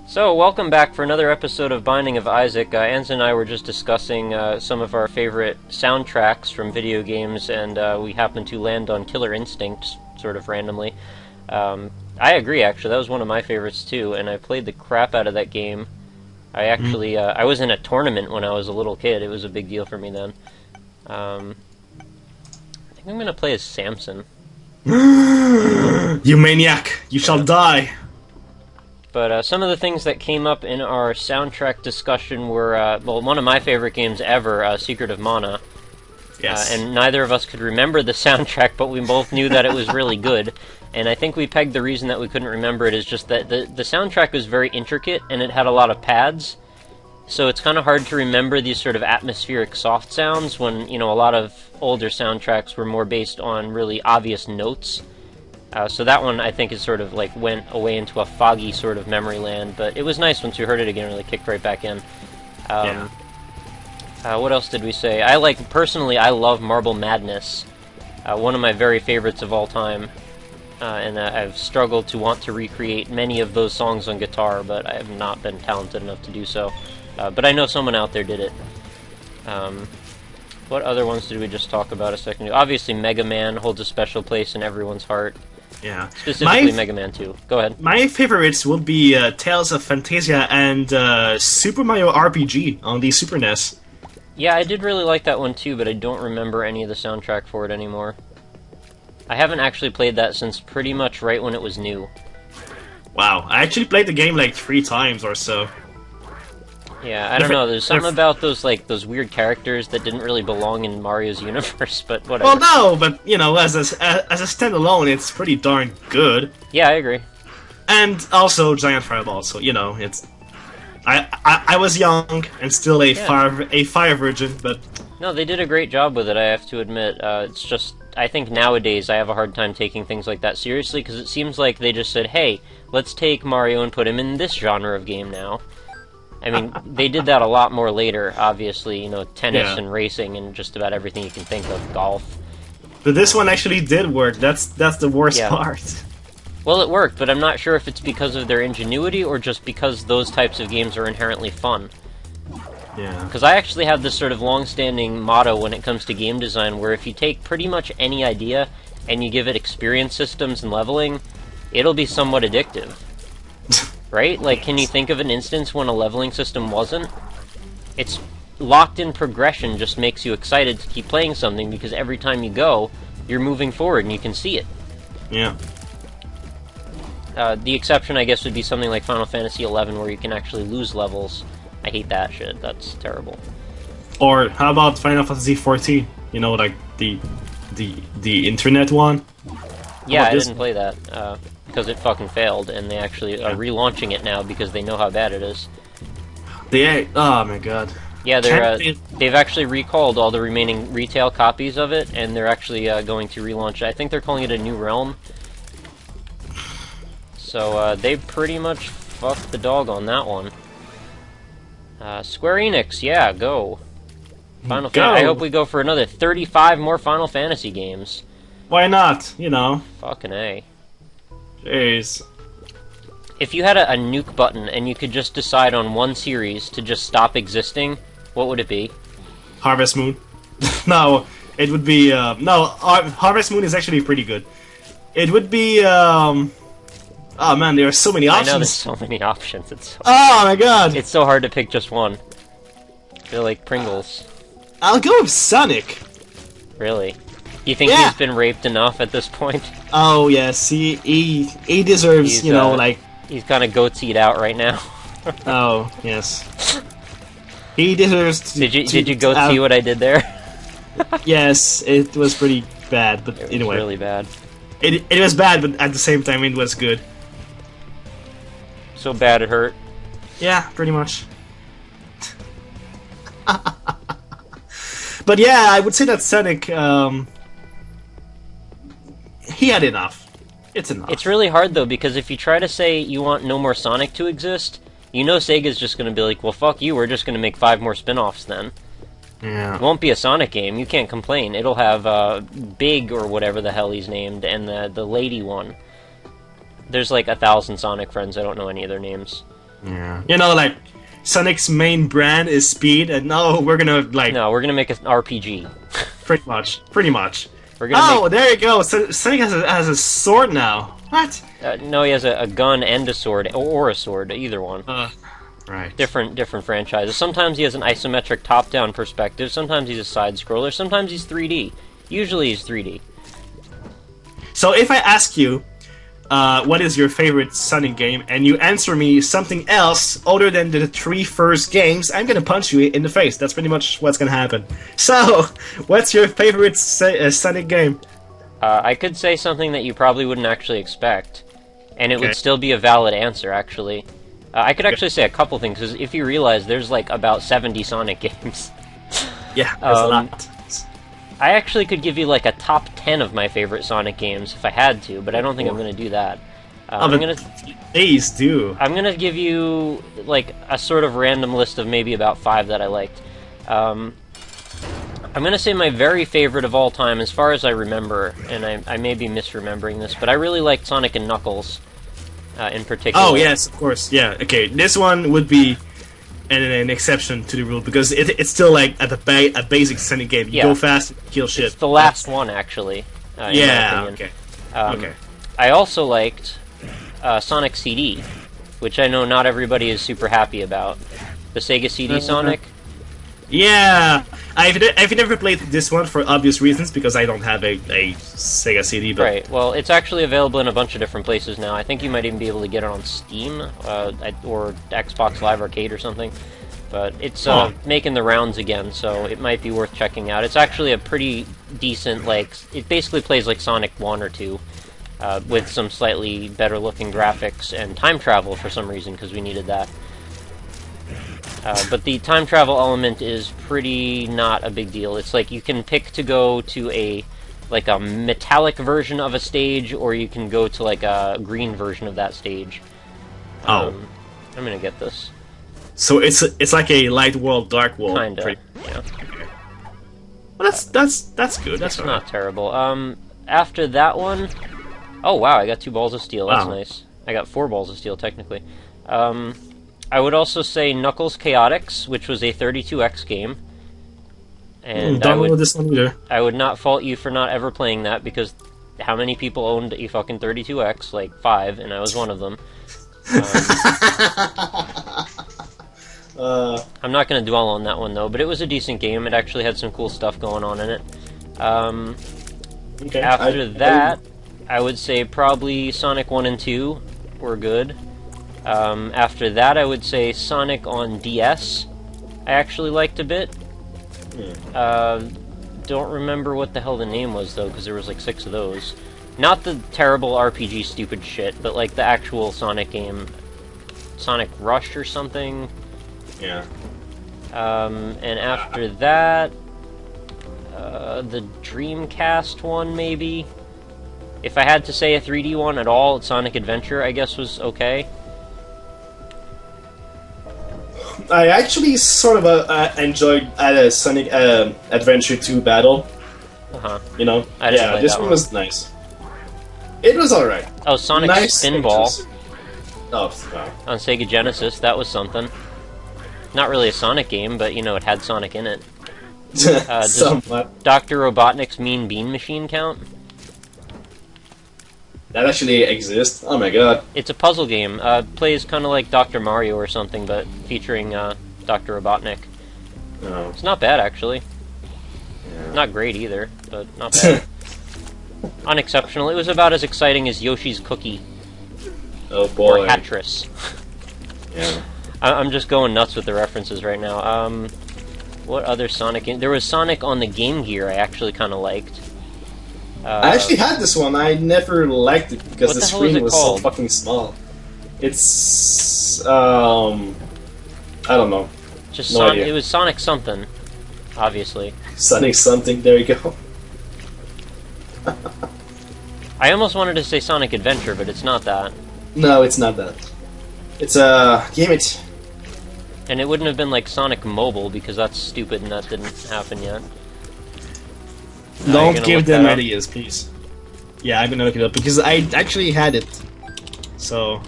So, welcome back for another episode of Binding of Isaac. Anza and I were just discussing some of our favorite soundtracks from video games, and we happened to land on Killer Instinct, sort of randomly. I agree, actually. That was one of my favorites, too, and I played the crap out of that game. I actually, I was in a tournament when I was a little kid. It was a big deal for me then. I think I'm going to play as Samson. You maniac! You shall die! But some of the things that came up in our soundtrack discussion were, well, one of my favorite games ever, Secret of Mana. Yes. And neither of us could remember the soundtrack, but we both knew that it was really good. And I think we pegged the reason that we couldn't remember it is just that the soundtrack was very intricate, and it had a lot of pads. So it's kind of hard to remember these sort of atmospheric soft sounds when, you know, a lot of older soundtracks were more based on really obvious notes. So that one, I think, is sort of like went away into a foggy sort of memory land, but it was nice once you heard it again, really kicked right back in. What else did we say? Personally, I love Marble Madness, one of my very favorites of all time, and I've struggled to want to recreate many of those songs on guitar, but I have not been talented enough to do so. But I know someone out there did it. What other ones did we just talk about a second ago? Obviously, Mega Man holds a special place in everyone's heart. Yeah. Specifically Mega Man 2. Go ahead. My favorites will be Tales of Fantasia and Super Mario RPG on the Super NES. Yeah, I did really like that one too, but I don't remember any of the soundtrack for it anymore. I haven't actually played that since pretty much right when it was new. Wow, I actually played the game like 3 times or so. Yeah, I don't know, there's something about those weird characters that didn't really belong in Mario's universe, but whatever. Well, no, but, you know, as a standalone, it's pretty darn good. Yeah, I agree. And also Giant Fireball, so, you know, it's... I was young and still a fire virgin, but... No, they did a great job with it, I have to admit. It's just, I think nowadays I have a hard time taking things like that seriously, because it seems like they just said, hey, let's take Mario and put him in this genre of game now. I mean, they did that a lot more later, obviously, you know, tennis and racing and just about everything you can think of, golf. But this one actually did work, that's the worst part. Well, it worked, but I'm not sure if it's because of their ingenuity or just because those types of games are inherently fun. Yeah. Because I actually have this sort of long-standing motto when it comes to game design, where if you take pretty much any idea and you give it experience systems and leveling, it'll be somewhat addictive. Right? Like, can you think of an instance when a leveling system wasn't? It's locked-in progression just makes you excited to keep playing something, because every time you go, you're moving forward and you can see it. Yeah. The exception, I guess, would be something like Final Fantasy XI, where you can actually lose levels. I hate that shit. That's terrible. Or how about Final Fantasy XIV? You know, like the internet one. Yeah, I didn't play that because it fucking failed, and they actually are relaunching it now because they know how bad it is. Oh my god. Yeah, they've actually recalled all the remaining retail copies of it, and they're actually going to relaunch it. I think they're calling it A New Realm. So they pretty much fucked the dog on that one. Square Enix, yeah, go. I hope we go for another 35 more Final Fantasy games. Why not? You know. Fucking A. Jeez. If you had a nuke button and you could just decide on one series to just stop existing, what would it be? Harvest Moon. No, it would be... Harvest Moon is actually pretty good. It would be... Oh man, there are so many options. I know, there's so many options. Oh my god! It's so hard to pick just one. They're like Pringles. I'll go with Sonic. Really? You think he's been raped enough at this point? Oh yes, he deserves, you know, like... He's kind of goatsied out right now. Oh, yes. He deserves to... Did you go see what I did there? Yes, it was pretty bad, but anyway. It was really bad. It was bad, but at the same time it was good. So bad it hurt? Yeah, pretty much. But yeah, I would say that Sonic, he had enough. It's enough. It's really hard, though, because if you try to say you want no more Sonic to exist, you know Sega's just going to be like, well, fuck you, we're just going to make 5 more spin-offs then. Yeah. It won't be a Sonic game, you can't complain. It'll have Big, or whatever the hell he's named, and the lady one. There's like 1,000 Sonic friends, I don't know any of their names. Yeah. You know, like, Sonic's main brand is speed, and now we're gonna, like... No, we're gonna make an RPG. Pretty much. Pretty much. We're gonna there you go! Sonic has a sword now. What? no, he has a gun and a sword, or a sword, either one. Right. Different franchises. Sometimes he has an isometric top-down perspective, sometimes he's a side-scroller, sometimes he's 3D. Usually he's 3D. So if I ask you, what is your favorite Sonic game, and you answer me something else other than the 3 first games, I'm gonna punch you in the face. That's pretty much what's gonna happen. So, what's your favorite Sonic game? I could say something that you probably wouldn't actually expect, and it would still be a valid answer, actually. I could actually say a couple things, because if you realize, there's like about 70 Sonic games. Yeah, there's a lot. I actually could give you like a top 10 of my favorite Sonic games if I had to, but I don't think I'm going to do that. Please do. I'm going to give you like a sort of random list of maybe about 5 that I liked. I'm going to say my very favorite of all time, as far as I remember, and I may be misremembering this, but I really liked Sonic and Knuckles in particular. Oh, yes, of course, yeah. Okay, this one would be an exception to the rule, because it's still like at a basic Sonic game. You go fast, kill shit. It's the last one, actually. Yeah, okay. Okay. I also liked Sonic CD, which I know not everybody is super happy about. The Sega CD Sonic. Yeah, I've never played this one for obvious reasons, because I don't have a Sega CD. But... Right, well, it's actually available in a bunch of different places now. I think you might even be able to get it on Steam, or Xbox Live Arcade or something. But it's making the rounds again, so it might be worth checking out. It's actually a pretty decent, like, it basically plays like Sonic 1 or 2, with some slightly better looking graphics and time travel for some reason, because we needed that. But the time travel element is pretty not a big deal. It's like you can pick to go to a metallic version of a stage, or you can go to like a green version of that stage. I'm gonna get this. So it's like a light world, dark world. Kinda. Yeah. Well, that's good. That's not terrible. After that one, oh wow, I got 2 balls of steel. That's nice. I got 4 balls of steel technically. I would also say Knuckles Chaotix, which was a 32X game. And don't know this one either. I would not fault you for not ever playing that, because how many people owned a fucking 32X? Like 5, and I was one of them. I'm not going to dwell on that one, though, but it was a decent game. It actually had some cool stuff going on in it. After that, I would say probably Sonic 1 and 2 were good. After that, I would say Sonic on DS I actually liked a bit. Don't remember what the hell the name was, though, because there was like 6 of those. Not the terrible RPG stupid shit, but like the actual Sonic game. Sonic Rush or something. Yeah. And after that, the Dreamcast one, maybe? If I had to say a 3D one at all, Sonic Adventure, I guess, was okay. I actually sort of enjoyed Sonic Adventure 2 Battle. You know? Yeah, this one was nice. It was alright. Oh, Sonic nice Spinball. Oh, wow. On Sega Genesis, that was something. Not really a Sonic game, but, you know, it had Sonic in it. Does Dr. Robotnik's Mean Bean Machine count? That actually exists? Oh my god. It's a puzzle game. Plays kind of like Dr. Mario or something, but featuring Dr. Robotnik. Oh. It's not bad, actually. Yeah. Not great either, but not bad. Unexceptional. It was about as exciting as Yoshi's Cookie. Oh boy. Or Hattress. Yeah. I'm just going nuts with the references right now. What other Sonic game? There was Sonic on the Game Gear I actually kind of liked. I actually had this one. I never liked it because the screen was so fucking small. It's I don't know. Just no idea. It was Sonic something, obviously. Sonic something. There you go. I almost wanted to say Sonic Adventure, but it's not that. No, it's not that. It's damn it. And it wouldn't have been like Sonic Mobile, because that's stupid and that didn't happen yet. Don't give them ideas, please. Yeah, I'm gonna look it up because I actually had it. So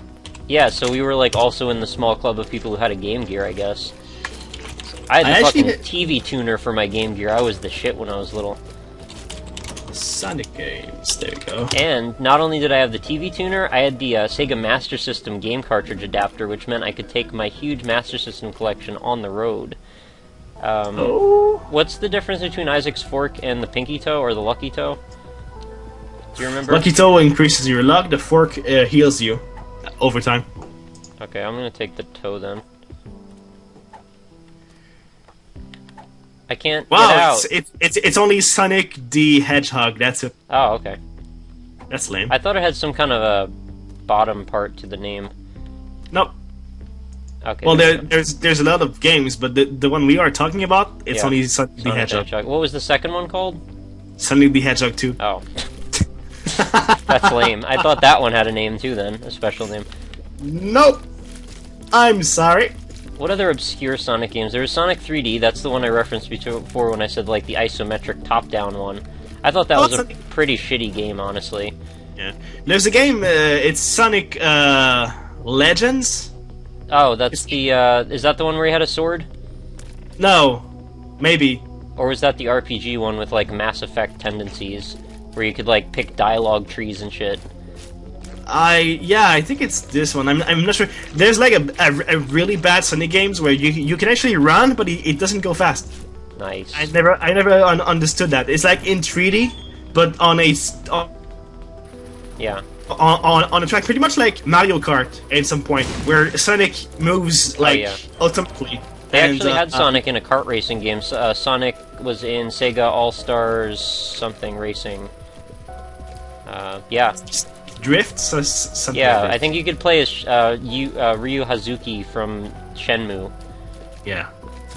Yeah, so we were like also in the small club of people who had a Game Gear, I guess. I had the fucking TV tuner for my Game Gear. I was the shit when I was little. Sonic games, there you go. And not only did I have the TV tuner, I had the Sega Master System game cartridge adapter, which meant I could take my huge Master System collection on the road. What's the difference between Isaac's Fork and the Pinky Toe, or the Lucky Toe? Do you remember? Lucky Toe increases your luck, the Fork heals you over time. Okay, I'm gonna take the toe then. I can't get out. It's only Sonic the Hedgehog, that's it. Oh, okay. That's lame. I thought it had some kind of a bottom part to the name. Nope. Okay. Well, there's a lot of games, but the one we are talking about, it's only Sonic the Hedgehog. What was the second one called? Sonic the Hedgehog 2. Oh. That's lame. I thought that one had a name too then, a special name. Nope. I'm sorry. What other obscure Sonic games? There was Sonic 3D, that's the one I referenced before when I said like the isometric top-down one. I thought that was a pretty shitty game, honestly. Yeah. There's a game, it's Sonic Legends? Oh, that's the, is that the one where he had a sword? No. Maybe. Or was that the RPG one with like Mass Effect tendencies? Where you could like pick dialogue trees and shit? I think it's this one. I'm not sure. There's like a really bad Sonic games where you can actually run, but it doesn't go fast. Nice. I never understood that. It's like in 3D, but on a on a track, pretty much like Mario Kart at some point, where Sonic moves like automatically. They actually had Sonic in a kart racing game. Sonic was in Sega All Stars something racing. Yeah. Drifts or something. Yeah, like I think you could play as Ryu Hazuki from Shenmue. Yeah.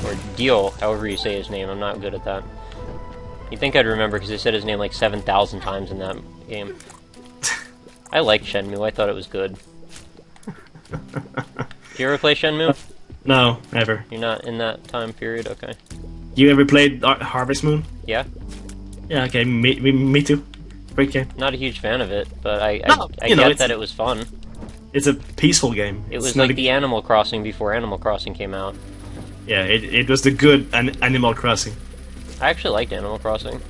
Or Dio, however you say his name. I'm not good at that. You'd think I'd remember because they said his name like 7,000 times in that game. I liked Shenmue. I thought it was good. Did you ever play Shenmue? No, never. You're not in that time period? Okay. You ever played Harvest Moon? Yeah. Yeah, okay, me too. Great game. Not a huge fan of it, but I you know, get that it was fun. It's a peaceful game. It was like the Animal Crossing before Animal Crossing came out. Yeah, it was the good Animal Crossing. I actually liked Animal Crossing.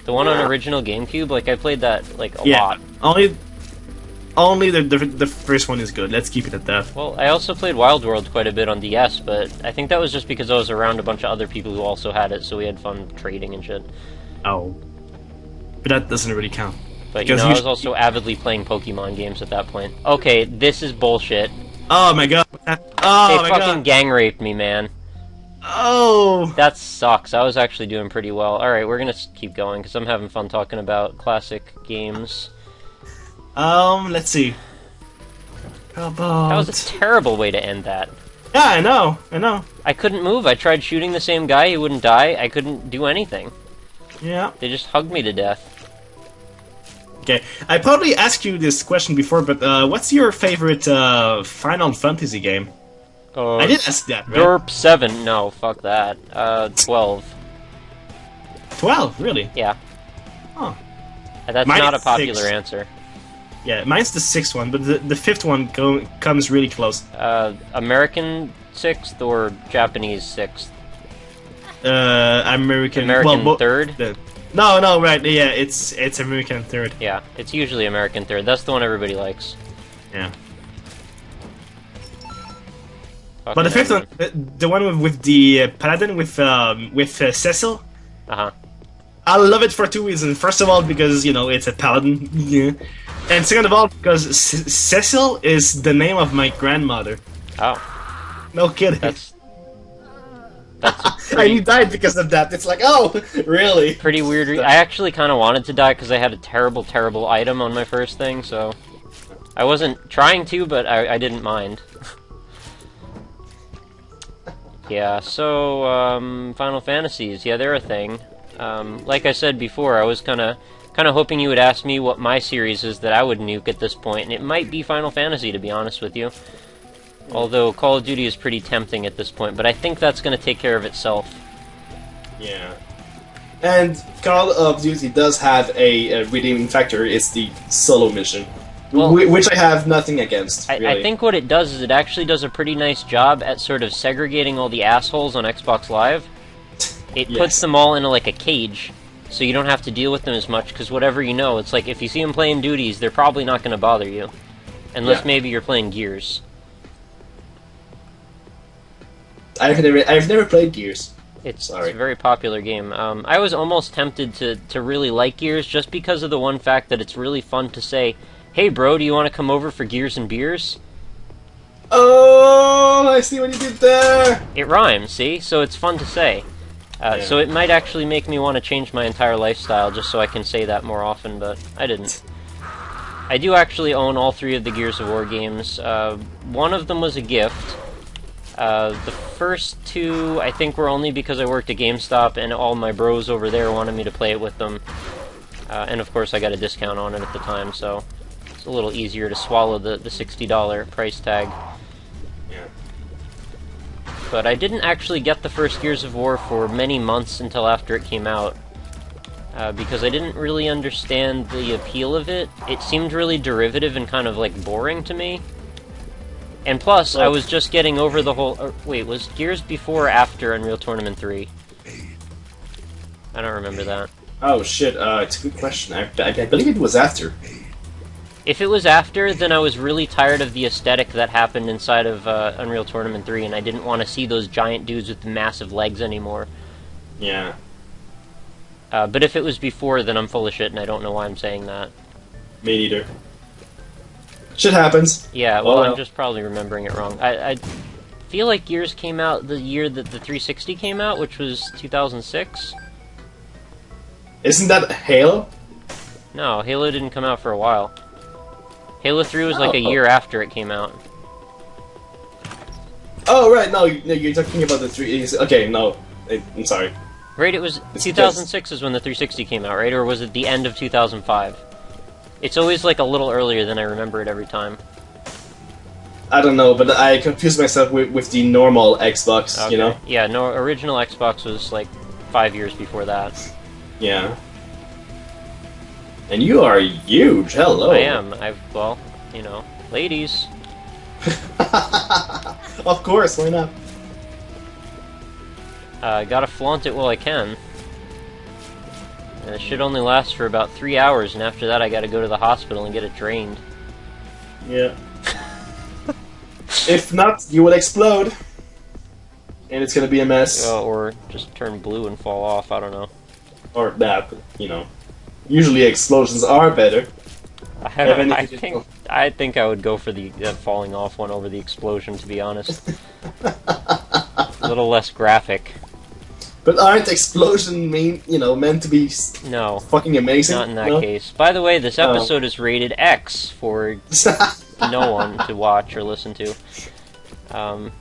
The one on original GameCube, like I played that like a lot. Only the first one is good. Let's keep it at that. Well, I also played Wild World quite a bit on DS, but I think that was just because I was around a bunch of other people who also had it, so we had fun trading and shit. Oh. But that doesn't really count. But, you know, I was also avidly playing Pokemon games at that point. Okay, this is bullshit. Oh my god. They fucking gang raped me, man. Oh! That sucks. I was actually doing pretty well. Alright, we're gonna keep going, because I'm having fun talking about classic games. Let's see. How about... That was a terrible way to end that. Yeah, I know. I couldn't move. I tried shooting the same guy, he wouldn't die. I couldn't do anything. Yeah. They just hugged me to death. Okay, I probably asked you this question before, but what's your favorite Final Fantasy game? I did ask that, right? Ep.37. No, fuck that. 12. 12, really? Yeah. Oh. That's not a popular answer. Yeah, mine's the 6th one, but the 5th one comes really close. American 6th or Japanese 6th? American 3rd? No, right, yeah, it's American 3rd. Yeah, it's usually American 3rd. That's the one everybody likes. Yeah. But the 5th one, the one with the Paladin with Cecil. I love it for 2 reasons. First of all, because you know it's a Paladin, yeah. And second of all, because Cecil is the name of my grandmother. Oh. No kidding. That's and he died because of that. It's like, oh, really? Pretty weird. I actually kind of wanted to die because I had a terrible, terrible item on my first thing, so I wasn't trying to, but I didn't mind. Yeah, so Final Fantasies, yeah, they're a thing. Like I said before, I was kind of hoping you would ask me what my series is that I would nuke at this point, and it might be Final Fantasy, to be honest with you. Although Call of Duty is pretty tempting at this point, but I think that's going to take care of itself. Yeah. And Call of Duty does have a redeeming factor, it's the solo mission. Well, which I have nothing against. Really. I think what it does is it actually does a pretty nice job at sort of segregating all the assholes on Xbox Live. It puts them all in like a cage, so you don't have to deal with them as much, because whatever you know, it's like if you see them playing duties, they're probably not going to bother you. Unless maybe you're playing Gears. I've never played Gears. It's a very popular game. I was almost tempted to really like Gears just because of the one fact that it's really fun to say, "Hey bro, do you want to come over for Gears and Beers?" Oh, I see what you did there! It rhymes, see? So it's fun to say. So it might actually make me want to change my entire lifestyle just so I can say that more often, but I didn't. I do actually own all 3 of the Gears of War games. One of them was a gift. The first 2, I think, were only because I worked at GameStop and all my bros over there wanted me to play it with them. And of course I got a discount on it at the time, so it's a little easier to swallow the $60 price tag. Yeah. But I didn't actually get the first Gears of War for many months until after it came out. Because I didn't really understand the appeal of it. It seemed really derivative and kind of like boring to me. And plus, I was just getting over the whole... wait, was Gears before or after Unreal Tournament 3? I don't remember that. Oh shit, it's a good question. I believe it was after. If it was after, then I was really tired of the aesthetic that happened inside of Unreal Tournament 3, and I didn't want to see those giant dudes with the massive legs anymore. Yeah. But if it was before, then I'm full of shit, and I don't know why I'm saying that. Me neither. Shit happens. Yeah, well, I'm just probably remembering it wrong. I feel like Gears came out the year that the 360 came out, which was 2006? Isn't that Halo? No, Halo didn't come out for a while. Halo 3 was like a year after it came out. Oh, right, no, you're talking about the 3... Okay, no, I'm sorry. Right, it was... 2006 is when the 360 came out, right? Or was it the end of 2005? It's always like a little earlier than I remember it every time. I don't know, but I confused myself with the normal Xbox, you know? Yeah, no, original Xbox was like 5 years before that. Yeah. And you are huge, hello! I am, well, you know, ladies. Of course, why not? Gotta flaunt it while I can. And it should only last for about 3 hours, and after that I gotta go to the hospital and get it drained. Yeah. If not, you will explode. And it's gonna be a mess. Or just turn blue and fall off, I don't know. Or that, you know. Usually explosions are better. I think I would go for the falling off one over the explosion, to be honest. A little less graphic. But aren't explosions meant to be fucking amazing? Not in that case. By the way, this episode is rated X for no one to watch or listen to. How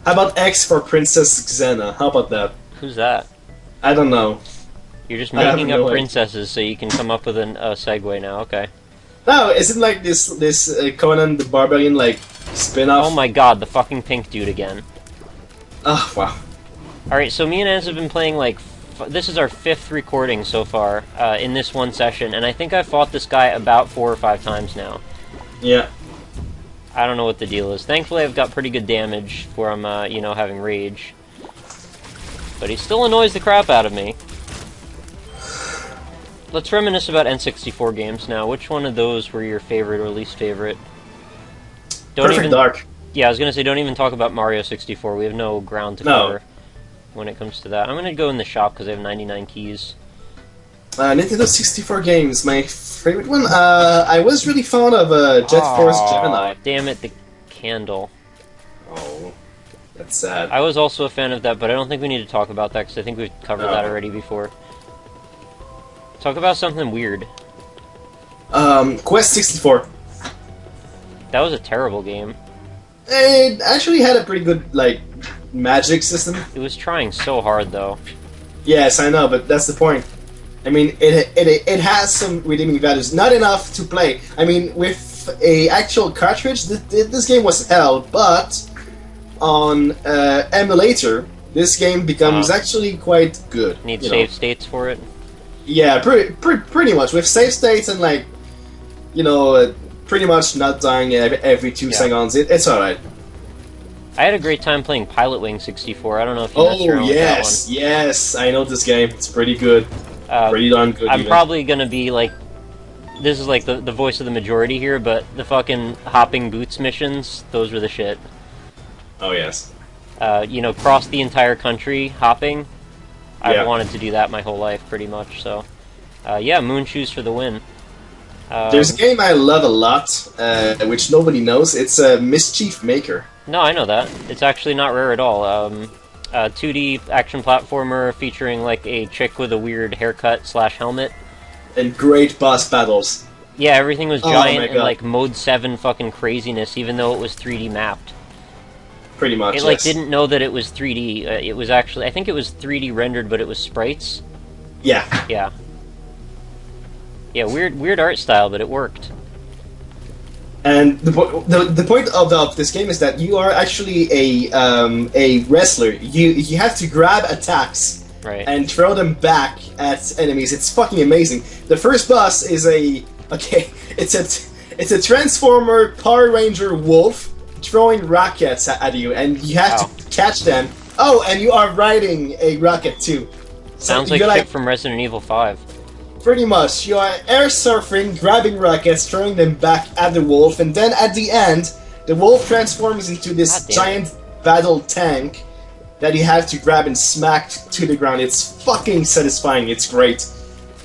about X for Princess Xena? How about that? Who's that? I don't know. You're just making up princesses so you can come up with a segue now, okay. No, isn't like this Conan the Barbarian like spin-off? Oh my god, the fucking pink dude again. Oh, wow. Alright, so me and Ez have been playing like... this is our 5th recording so far, in this one session, and I think I've fought this guy about 4 or 5 times now. Yeah. I don't know what the deal is. Thankfully I've got pretty good damage for him, having rage. But he still annoys the crap out of me. Let's reminisce about N64 games now. Which one of those were your favorite or least favorite? Perfect Dark. Yeah, I was gonna say, don't even talk about Mario 64. We have no ground to cover when it comes to that. I'm gonna go in the shop because I have 99 keys. Nintendo 64 games. My favorite one? I was really fond of Jet Force Gemini. Damn it, the candle. Oh, that's sad. I was also a fan of that, but I don't think we need to talk about that because I think we've covered that already before. Talk about something weird. Quest 64. That was a terrible game. It actually had a pretty good, like, magic system. It was trying so hard, though. Yes, I know, but that's the point. I mean, it has some redeeming values. Not enough to play. I mean, with a actual cartridge, this game was hell, but on emulator, this game becomes actually quite good. Need save states for it? Yeah, pretty much. With save states and, like, pretty much not dying every 2 seconds. It's alright. I had a great time playing Pilotwings 64. I don't know if you messed around with that one. Yes, I know this game. It's pretty good. Pretty darn good. I'm probably gonna be like, this is like the voice of the majority here, but the fucking hopping boots missions, those were the shit. Oh yes. You know, cross the entire country hopping. I've wanted to do that my whole life, pretty much. So, yeah, Moon Shoes for the win. There's a game I love a lot, which nobody knows. It's Mischief Maker. No, I know that. It's actually not rare at all. 2D action platformer featuring like a chick with a weird haircut / helmet. And great boss battles. Yeah, everything was giant and like Mode 7 fucking craziness, even though it was 3D mapped. Pretty much, It like didn't know that it was 3D. It was actually, I think it was 3D rendered, but it was sprites. Yeah. Yeah. Yeah, weird art style, but it worked. And the point of this game is that you are actually a wrestler. You have to grab attacks and throw them back at enemies. It's fucking amazing. The first boss is it's a Transformer Power Ranger wolf throwing rockets at you, and you have to catch them. Oh, and you are riding a rocket too. So sounds like shit from Resident Evil 5. Pretty much, you are air surfing, grabbing rockets, throwing them back at the wolf, and then at the end, the wolf transforms into this giant battle tank that you have to grab and smack to the ground. It's fucking satisfying, it's great.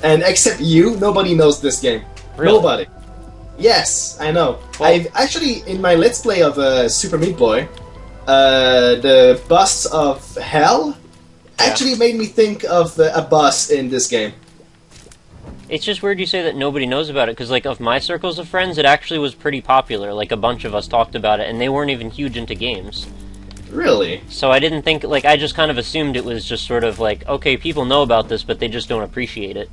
And except you, nobody knows this game. Really? Nobody. Yes, I know. Well, I've actually, in my Let's Play of Super Meat Boy, the boss of Hell actually made me think of a boss in this game. It's just weird you say that nobody knows about it, because, like, of my circles of friends, it actually was pretty popular. Like, a bunch of us talked about it, and they weren't even huge into games. Really? So I didn't think, like, I just kind of assumed it was just sort of like, okay, people know about this, but they just don't appreciate it.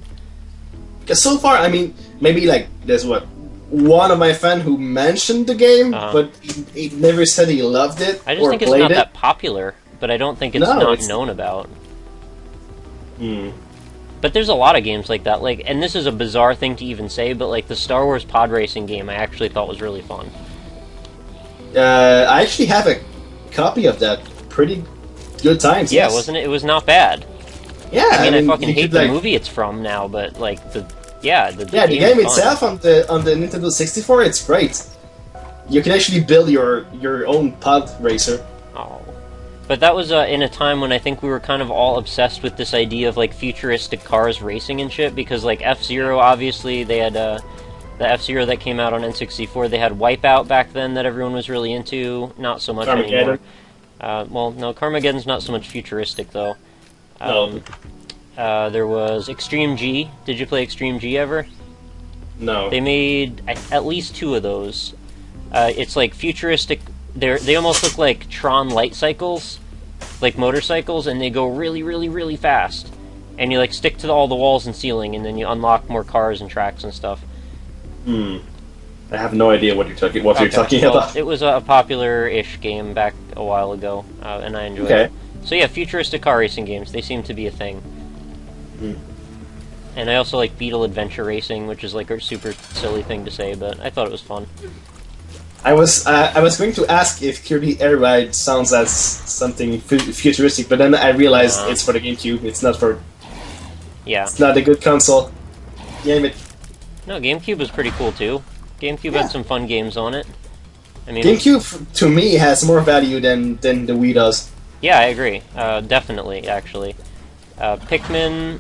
Because so far, I mean, maybe, like, there's, one of my friends who mentioned the game, but he never said he loved it I just think it's not that popular, but I don't think it's not known about. But there's a lot of games like that, like, and this is a bizarre thing to even say, but like the Star Wars pod racing game I actually thought was really fun. I actually have a copy of that. Pretty good times. Yeah, wasn't it? It was not bad. Yeah, I mean, I fucking hate the movie it's from now, but like the game itself on the Nintendo 64, it's great. You can actually build your own pod racer. Oh. But that was in a time when I think we were kind of all obsessed with this idea of, like, futuristic cars racing and shit, because, like, F-Zero, obviously, they had, the F-Zero that came out on N64, they had Wipeout back then that everyone was really into, not so much anymore. Well, no, Carmageddon's not so much futuristic, though. There was Extreme G. Did you play Extreme G ever? No. They made at least 2 of those. It's, like, futuristic. They almost look like Tron light cycles, like motorcycles, and they go really, really, really fast. And you like stick to all the walls and ceiling, and then you unlock more cars and tracks and stuff. I have no idea what you're talking about. It was a popular-ish game back a while ago, and I enjoyed it. So yeah, futuristic car racing games, they seem to be a thing. And I also like Beetle Adventure Racing, which is like a super silly thing to say, but I thought it was fun. I was going to ask if Kirby Airride sounds as something futuristic, but then I realized it's for the Gamecube. It's not for. Yeah. It's not a good console. Damn it. No, Gamecube was pretty cool too. Gamecube had some fun games on it. I mean, Gamecube to me has more value than the Wii does. Yeah, I agree. Definitely, actually. Pikmin,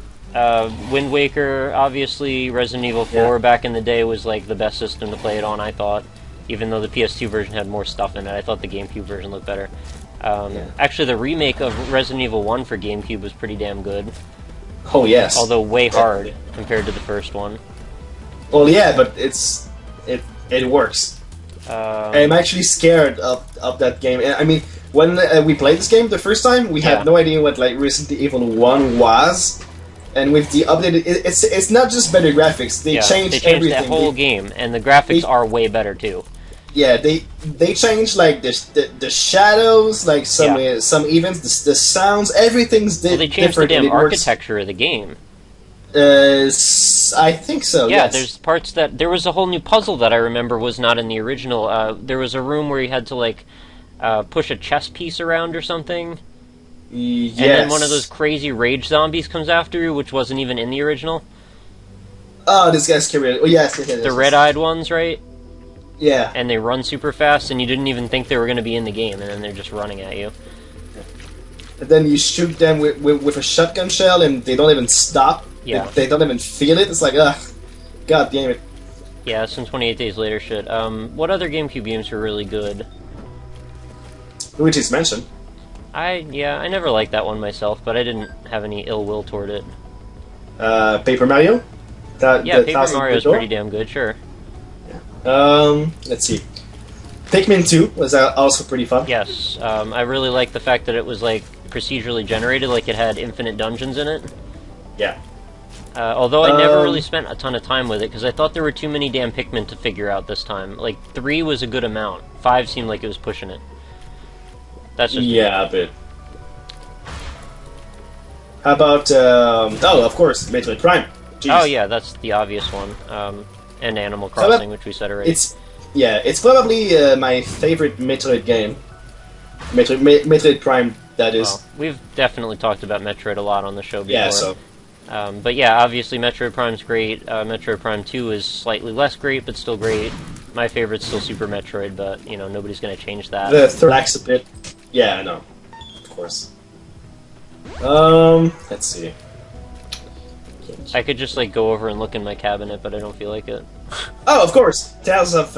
Wind Waker, obviously. Resident Evil 4 back in the day was like the best system to play it on, I thought. Even though the PS2 version had more stuff in it, I thought the GameCube version looked better. Actually, the remake of Resident Evil 1 for GameCube was pretty damn good. Oh, yes. Although way hard compared to the first one. Well, yeah, but it works. I'm actually scared of that game. I mean, when we played this game the first time, we had no idea what like Resident Evil 1 was. And with the updated, it's not just better graphics. They changed everything. That whole game, and the graphics are way better too. Yeah, they changed like the shadows, like some events, the sounds, everything's different. Well, they changed the damn architecture of the game. Yes, I think so. Yeah, yes. there's parts that there was a whole new puzzle that I remember was not in the original. There was a room where you had to like push a chess piece around or something, Yes. and then one of those crazy rage zombies comes after you, which wasn't even in the original. Oh, this guy's Kirby. Oh, yes. The red-eyed ones, right? Yeah. And they run super fast, and you didn't even think they were going to be in the game, and then they're just running at you. And then you shoot them with a shotgun shell, and they don't even stop. Yeah. They don't even feel it. It's like, ugh, god damn it. Yeah, some 28 Days Later shit. What other GameCube games were really good? Luigi's Mansion. I never liked that one myself, but I didn't have any ill will toward it. Paper Mario. Paper Mario is pretty damn good, sure. Let's see. Pikmin 2 was also pretty fun. Yes, I really liked the fact that it was like procedurally generated, like it had infinite dungeons in it. Yeah. Although I never really spent a ton of time with it, because I thought there were too many damn Pikmin to figure out this time. Like, 3 was a good amount. 5 seemed like it was pushing it. That's just a bit. How about, oh, of course, Metroid Prime. Jeez. Oh yeah, that's the obvious one. And Animal Crossing, which we said already. It's probably my favorite Metroid game. Metroid Prime, that is. Well, we've definitely talked about Metroid a lot on the show before. Yeah, so. But yeah, obviously Metroid Prime's great. Metroid Prime 2 is slightly less great, but still great. My favorite's still Super Metroid, but, you know, nobody's gonna change that. The third lacks a bit. Yeah, I know. Of course. Let's see. I could just, like, go over and look in my cabinet, but I don't feel like it. Oh, of course! Tales of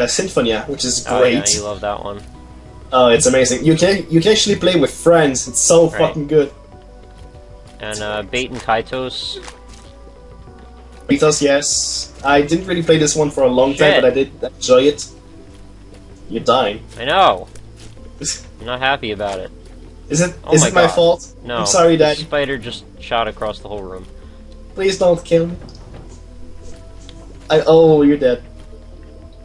Symphonia, which is great. Oh yeah, you love that one. Oh, it's amazing. You can actually play with friends. It's so fucking good. And Bait and Kaitos. Kaitos, yes. I didn't really play this one for a long time, but I did enjoy it. You're dying. I know. I'm not happy about it. Is it my fault? No. I'm sorry, Daddy. The spider just shot across the whole room. Please don't kill me. Oh, you're dead.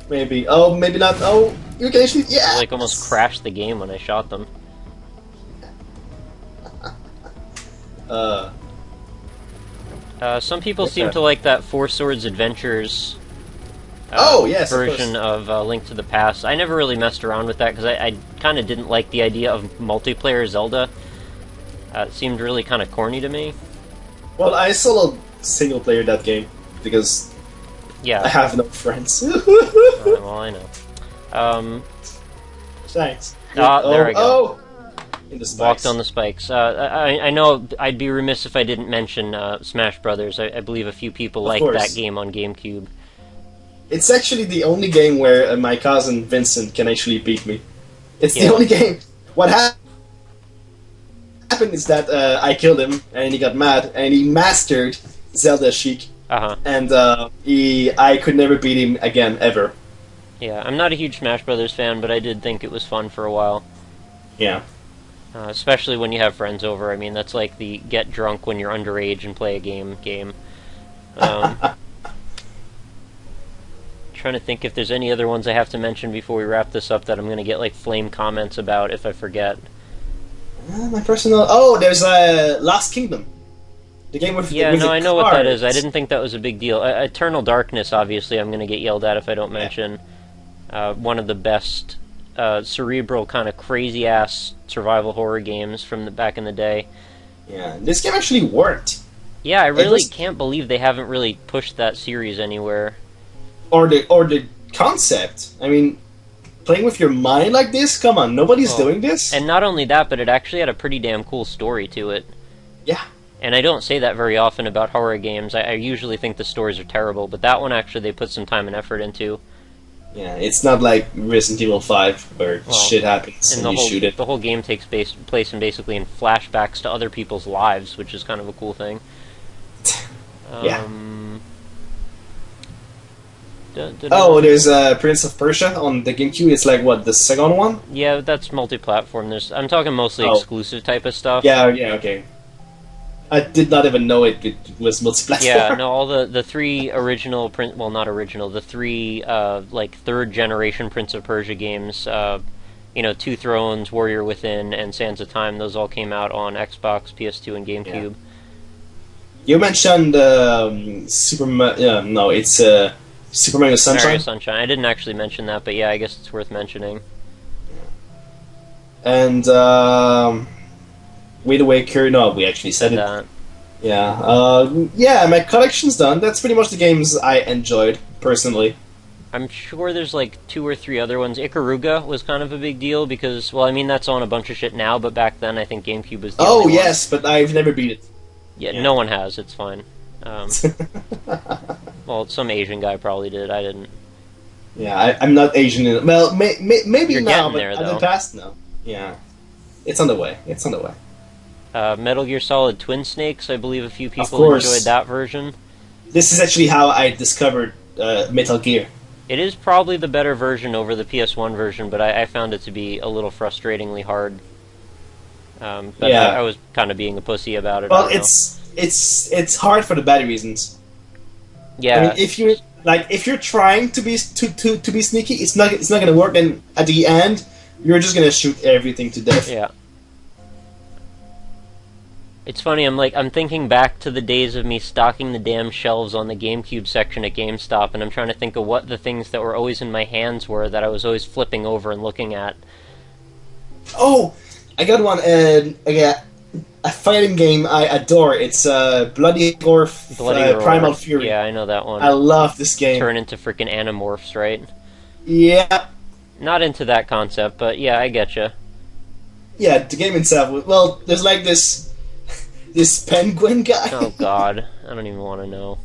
Maybe. Oh, maybe not. Oh, you can actually. Yeah. I, like, almost crashed the game when I shot them. Some people seem to like that Four Swords Adventures version of Link to the Past. I never really messed around with that because I kind of didn't like the idea of multiplayer Zelda. It seemed really kind of corny to me. Well, I soloed single player that game because I have no friends. Well, I know. Thanks. There I go. Oh! In the spikes. Walked on the spikes. I know I'd be remiss if I didn't mention Smash Brothers. I believe a few people like that game on GameCube. It's actually the only game where my cousin Vincent can actually beat me. It's the only game. What happened is that I killed him, and he got mad, and he mastered Zelda Chic. And I could never beat him again, ever. Yeah, I'm not a huge Smash Brothers fan, but I did think it was fun for a while. Yeah. Especially when you have friends over. I mean, that's like the get drunk when you're underage and play a game. Trying to think if there's any other ones I have to mention before we wrap this up that I'm going to get like flame comments about if I forget. My personal... Oh, there's Lost Kingdom. The game with I know cards. what that is. I didn't think that was a big deal. Eternal Darkness, obviously, I'm going to get yelled at if I don't mention. One of the best cerebral, kind of crazy-ass survival horror games from back in the day. Yeah, this game actually worked. Yeah, I really can't believe they haven't really pushed that series anywhere. Or the concept. I mean, playing with your mind like this? Come on, nobody's doing this. And not only that, but it actually had a pretty damn cool story to it. Yeah. And I don't say that very often about horror games. I usually think the stories are terrible, but that one actually they put some time and effort into. Yeah, it's not like Resident Evil 5 where shit happens and you shoot it. The whole game takes place in basically in flashbacks to other people's lives, which is kind of a cool thing. Yeah. There's Prince of Persia on the GameCube. It's like, what, the second one? Yeah, that's multi-platform. I'm talking mostly exclusive type of stuff. Yeah, okay. I did not even know it was multi-platform. Yeah, no, all the three original, the three, like, third-generation Prince of Persia games, Two Thrones, Warrior Within, and Sands of Time, those all came out on Xbox, PS2, and GameCube. You mentioned no, it's Super Mario Sunshine. Mario Sunshine. I didn't actually mention that, but yeah, I guess it's worth mentioning. And Wind Waker. No, we actually said it. That. Yeah, my collection's done. That's pretty much the games I enjoyed personally. I'm sure there's like 2 or 3 other ones. Ikaruga was kind of a big deal because, well, I mean that's on a bunch of shit now, but back then I think GameCube was the only one. Yes, but I've never beat it. Yeah, no one has. It's fine. Well, some Asian guy probably did. I didn't. Yeah, I'm not Asian. Well, maybe You're now, getting but there, in though. the past, no. Yeah, it's on the way. It's on the way. Metal Gear Solid Twin Snakes. I believe a few people course. enjoyed that version. This is actually how I discovered Metal Gear. It is probably the better version over the PS1 version, but I found it to be a little frustratingly hard. But Yeah. I was kind of being a pussy about it. Well, I don't it's hard for the bad reasons. know. Yeah. I mean, if you're trying to be sneaky, it's not gonna work. And at the end, you're just gonna shoot everything to death. Yeah. It's funny, I'm thinking back to the days of me stocking the damn shelves on the GameCube section at GameStop, and I'm trying to think of what the things that were always in my hands were that I was always flipping over and looking at. Oh, I got one. I got a fighting game I adore. It's Bloody Roar, Primal Fury. Yeah, I know that one. I love this game. Turn into freaking Animorphs, right? Yeah. Not into that concept, but yeah, I getcha. Yeah, the game itself. Well, there's like this penguin guy. Oh god, I don't even want to know.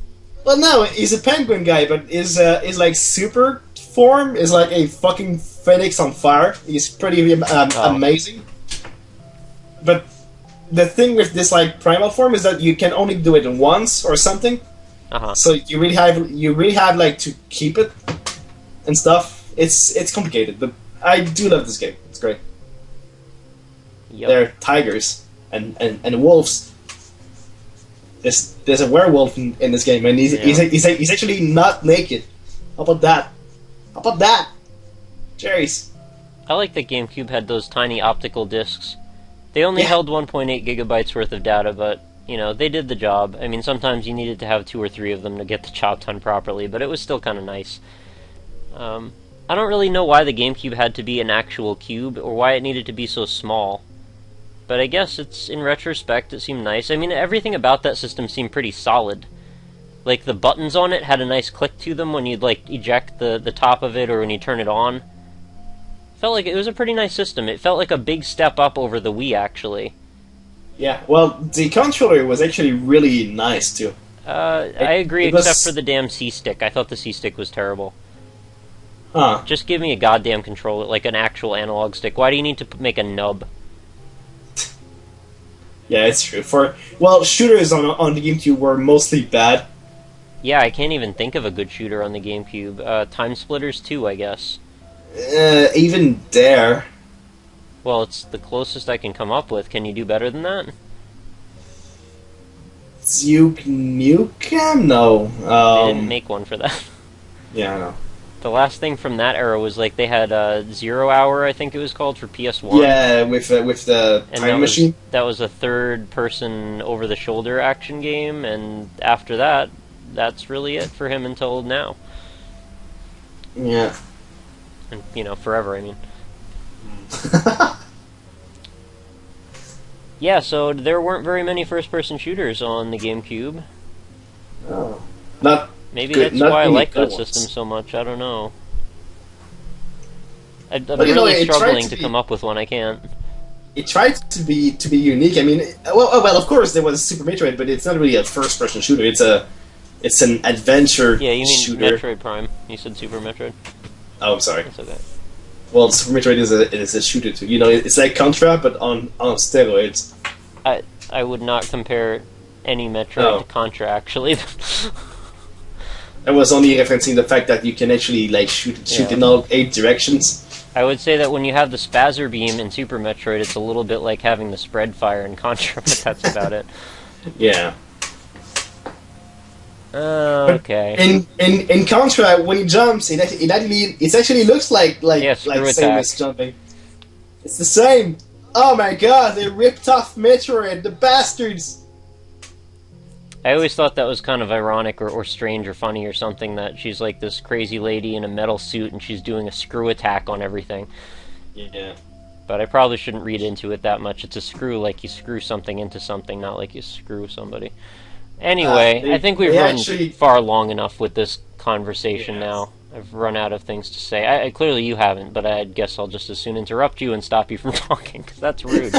Well, no, he's a penguin guy, but his like super form is like a fucking phoenix on fire. He's pretty amazing. But the thing with this like primal form is that you can only do it once or something. So you really have like to keep it and stuff. It's complicated, but I do love this game. It's great. Yep. They're tigers and wolves. There's a werewolf in this game, and he's actually not naked. How about that? How about that? Cherries. I like that GameCube had those tiny optical discs. They only held 1.8 gigabytes worth of data, but, you know, they did the job. I mean, sometimes you needed to have 2 or 3 of them to get the job done properly, but it was still kind of nice. I don't really know why the GameCube had to be an actual cube, or why it needed to be so small. But I guess it's, in retrospect, it seemed nice. I mean, everything about that system seemed pretty solid. Like, the buttons on it had a nice click to them when you'd, like, eject the top of it or when you turn it on. Felt like it was a pretty nice system. It felt like a big step up over the Wii, actually. Yeah, well, the controller was actually really nice, too. I agree, except for the damn C-Stick. I thought the C-Stick was terrible. Huh. Just give me a goddamn controller, like an actual analog stick. Why do you need to make a nub? Yeah, it's true. Shooters on the GameCube were mostly bad. Yeah, I can't even think of a good shooter on the GameCube. Time Splitters 2, I guess. Even there. Well, it's the closest I can come up with. Can you do better than that? Duke Nukem? No. They didn't make one for that. Yeah, I know. The last thing from that era was like they had Zero Hour, I think it was called, for PS1. Yeah, with the time machine. That was a third-person over-the-shoulder action game, and after that, that's really it for him until now. Yeah. And, you know, forever, I mean. Yeah, so there weren't very many first-person shooters on the GameCube. Oh. Not Maybe good, that's why I like that ones. system so much. I don't know. I'm But, really struggling to come up with one. I can't. It tried to be unique. I mean, well, of course there was Super Metroid, but it's not really a first-person shooter. It's an adventure. Yeah, you mean shooter. Metroid Prime? You said Super Metroid. Oh, I'm sorry. That's okay. Well, Super Metroid is a shooter too. You know, it's like Contra, but on steroids. I would not compare any Metroid to Contra, actually. I was only referencing the fact that you can actually like shoot in all 8 directions. I would say that when you have the Spazzer Beam in Super Metroid, it's a little bit like having the Spread Fire in Contra, but that's about it. Yeah. Okay. In Contra, when he jumps, it actually looks like Samus jumping. It's the same. Oh my god, they ripped off Metroid, the bastards. I always thought that was kind of ironic or strange or funny or something, that she's like this crazy lady in a metal suit and she's doing a screw attack on everything. Yeah. But I probably shouldn't read into it that much. It's a screw like you screw something into something, not like you screw somebody. Anyway, I think we've run far long enough with this conversation now. I've run out of things to say. I clearly you haven't, but I guess I'll just as soon interrupt you and stop you from talking, because that's rude.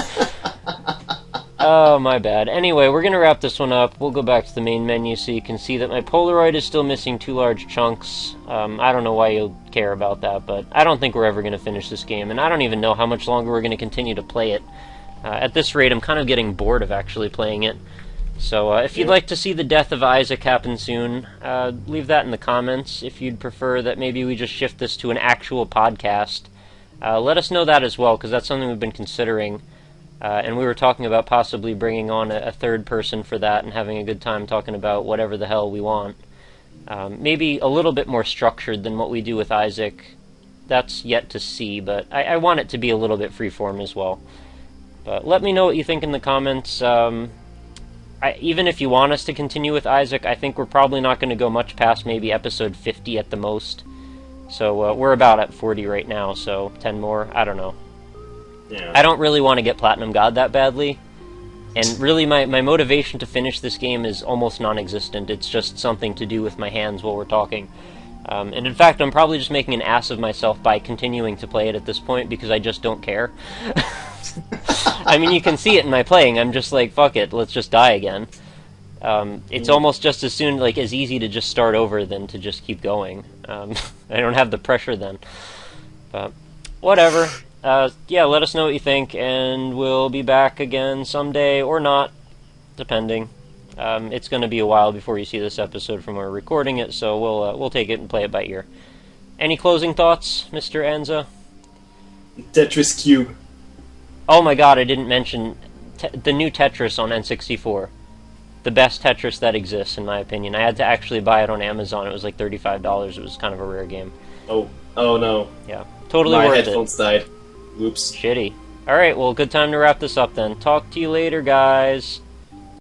Oh, my bad. Anyway, we're going to wrap this one up. We'll go back to the main menu so you can see that my Polaroid is still missing 2 large chunks. I don't know why you'll care about that, but I don't think we're ever going to finish this game, and I don't even know how much longer we're going to continue to play it. At this rate, I'm kind of getting bored of actually playing it. So if you'd like to see the death of Isaac happen soon, leave that in the comments. If you'd prefer that maybe we just shift this to an actual podcast, let us know that as well, because that's something we've been considering. And we were talking about possibly bringing on a third person for that and having a good time talking about whatever the hell we want. Maybe a little bit more structured than what we do with Isaac. That's yet to see, but I want it to be a little bit freeform as well. But let me know what you think in the comments. Even if you want us to continue with Isaac, I think we're probably not going to go much past maybe episode 50 at the most. So we're about at 40 right now, so 10 more, I don't know. Yeah. I don't really want to get Platinum God that badly, and really my motivation to finish this game is almost non-existent. It's just something to do with my hands while we're talking. And in fact, I'm probably just making an ass of myself by continuing to play it at this point, because I just don't care. I mean, you can see it in my playing. I'm just like, fuck it, let's just die again. It's almost just as soon, like, as easy to just start over than to just keep going. I don't have the pressure then. But, whatever. Yeah, let us know what you think, and we'll be back again someday, or not, depending. It's going to be a while before you see this episode from where we're recording it, so we'll take it and play it by ear. Any closing thoughts, Mr. Anza? Tetris Cube. Oh my god, I didn't mention the new Tetris on N64. The best Tetris that exists, in my opinion. I had to actually buy it on Amazon. It was like $35. It was kind of a rare game. Oh no. Yeah, totally My worth it. My headphones died. Oops. Shitty. Alright, well, good time to wrap this up then. Talk to you later, guys.